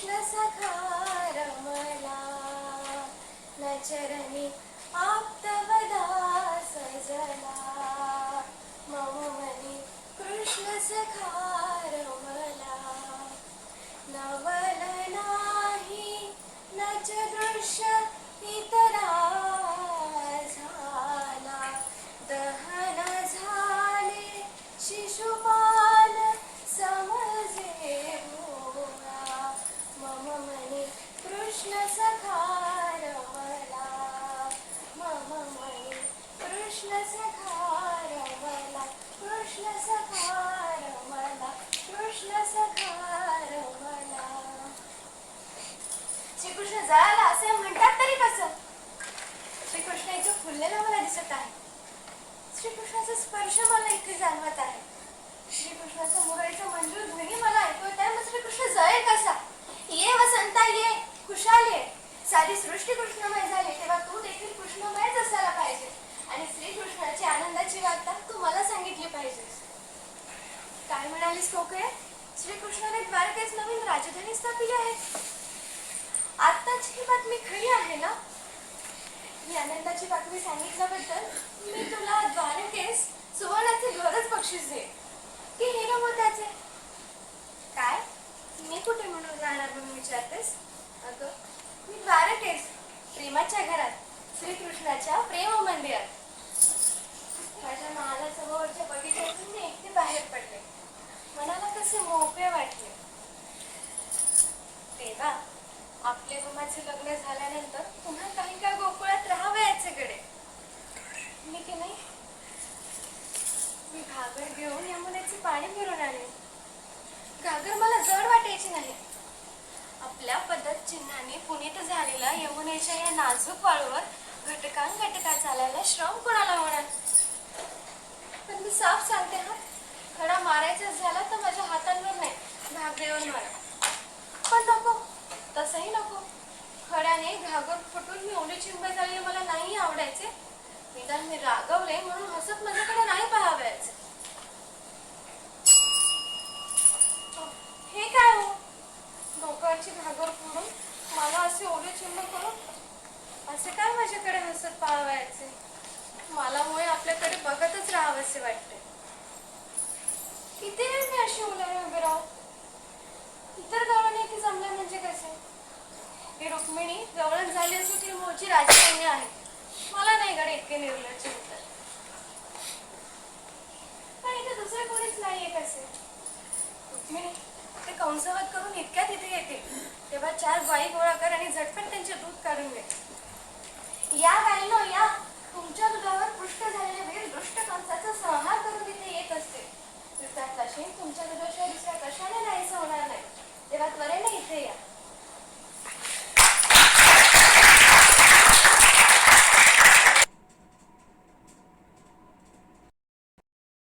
कृष्ण सखा रमला न चरणी आप्तवदा सजला मम मनी कृष्ण सखा रमला नवल नाही न च दृश्य इतरा झाला दहन झाले शिशुपाल समजे भोगा मम मनी कृष्ण सखा रमला मम मनी कृष्ण सखा रमला कृष्ण सखा रमला कृष्ण सखा रमला. श्रीकृष्ण जळाला असे म्हणतात तरी कसं? श्रीकृष्ण इथे फुललेला मला दिसत आहे. श्रीकृष्णाचा स्पर्श मला इथे जाणवत आहे. श्रीकृष्णाचं मुरळीचं मंजूर ध्वनी मला ऐकवत आहे. मग श्रीकृष्ण जळेल कसा? ये वसंता ये, खुशाल ये. सारी सृष्टी कृष्णमय झाली तेव्हा तू देखील कृष्णमयच असायला पाहिजे आणि श्रीकृष्णाची आनंदाची वार्ता तू मला सांगितली पाहिजेस. काय म्हणालीस कोकळे? श्रीकृष्णाने द्वारकेस नवीन राजधानी स्थापिली आहे. आत्ताची ही बातमी खरी आहे ना? ही आनंदाची बातमी सांगितल्याबद्दल मी तुला द्वारकेस सुवर्णाचे घरच बक्षीस दे की हिरे मोत्याचे. काय मी कुठे म्हणून राहणार म्हणून विचारतेस? अगं मी द्वारकेस प्रेमाच्या घरात श्रीकृष्णाच्या प्रेम मंदिरात. माझ्या महालासमोरच्या बगीच्यातून मी एकटे बाहेर पडले. मनाला कसे मोकळे वाटले. तेव्हा आपले व माझे लग्न झाल्यानंतर पुन्हा काही काळ गोकुळात राहावयाचे कडे. मी की नाही मी घागर घेऊन यमुनेचे पाणी फिरून आले. घागर मला जड वाटायची नाही. आपल्या पद्धत चिन्हाने पुनीत झालेल्या यमुनेच्या या नाजूक वाळूवर घटका चालायला श्रम कोणाला होणार? पण मी साफ सांगते हा, खडा मारायचा झाला तर माझ्या हातांवर नाही, घागरेवर मारा. पण नको, तसंही नको. खड्याने घागर फुटून मी ओली चिंब झालेले मला नाही आवडायचे. निदान मी रागवले म्हणून हसत माझ्याकडे नाही पाहावयाचे. हे काय हो? डोक्याची घागर फोडून मला असे ओले चिंब करून असे काय माझ्याकडे हसत पाहावयाचे? मला मुळे आपल्याकडे बघतच राहावसे वाटते. किती वेळ मी अशी उलारे उभे राहू? इतर गवळणी इथे जमले म्हणजे कसे? ही रुक्मिणी गवळण झाली असू ती मूळची राजकन्या आहे. मला नाही गडे इतके निर्लज्ज होतात. पण इथे दुसरे कोणीच नाहीये कसे. रुक्मिणी ते कंसवध करून इतक्यात इथे येते तेव्हा 4 गाई गोळा कर आणि झटपट त्यांचे दूध काढून घे. या गाईनो या, तुमच्या दुधावर पृष्ठ झालेले वीर दुष्ट कंसाचा संहार करून इथे